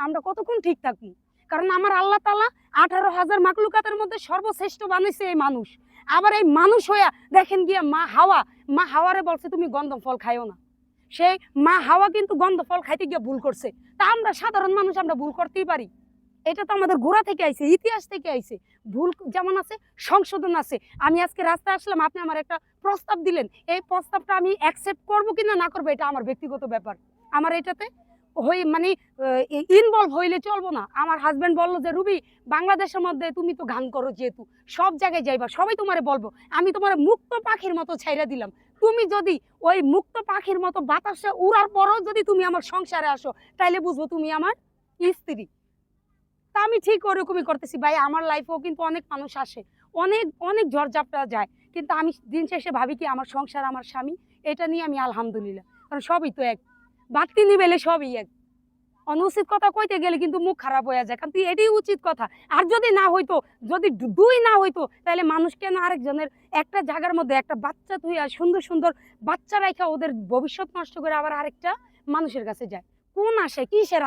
আমরা কতক্ষণ ঠিক থাকবো? কারণ আমার আল্লাহ তাআলা 18,000 মাখলুকাতের মধ্যে সর্বশ্রেষ্ঠ বানাইছে এই মানুষ। আবার এই মানুষ হইয়া দেখেন গিয়া মা হাওয়ারে বলছে তুমি গন্ধম ফল খাইও না। সেই মা হাওয়া কিন্তু গন্ধ ফল খাইতে গিয়ে ভুল করছে। তা আমরা সাধারণ মানুষ আমরা ভুল করতেই পারি। এটা তো আমাদের গোড়া থেকে আইছে, ইতিহাস থেকে আইছে। ভুল যেমন আছে সংশোধন আছে। আমি আজকে রাস্তায় আসলাম, আপনি আমার একটা প্রস্তাব দিলেন, এই প্রস্তাবটা আমি অ্যাকসেপ্ট করবো কিনা না করবো এটা আমার ব্যক্তিগত ব্যাপার। আমার এটাতে মানে ইনভলভ হইলে চলবো না। আমার হাজবেন্ড বললো যে রুবি, বাংলাদেশের মধ্যে তুমি তো গান করো, যেহেতু সব জায়গায় যাইবা, সবাই তোমারে বলবো, আমি তোমার মুক্ত পাখির মতো ছাইরা দিলাম। তুমি যদি ওই মুক্ত পাখির মতো বাতাসে উড়ার পরও যদি তুমি আমার সংসারে আসো, তাইলে বুঝবো তুমি আমার স্ত্রী। তা আমি ঠিক ওরকমই করতেছি ভাই। আমার লাইফেও কিন্তু অনেক মানুষ আসে, অনেক অনেক ঝড়ঝাপটা যায়, কিন্তু আমি দিন শেষে ভাবি কি আমার সংসার, আমার স্বামী, এটা নিয়ে আমি আলহামদুলিল্লাহ। কারণ সবই তো এক, বাড়তি নিবেলে সবই এক। অনুচিত কথা কইতে গেলে কিন্তু মুখ খারাপ হয়ে যায়, কারণ এটাই উচিত কথা। আর যদি না হইতো, যদি দুই না হইতো, তাহলে মানুষ কেন আরেকজনের একটা জায়গার মধ্যে একটা বাচ্চা থুইয়া সুন্দর সুন্দর বাচ্চা রাখা ওদের ভবিষ্যৎ নষ্ট করে আবার আরেকটা মানুষের কাছে যায়? কোন আসে কিসের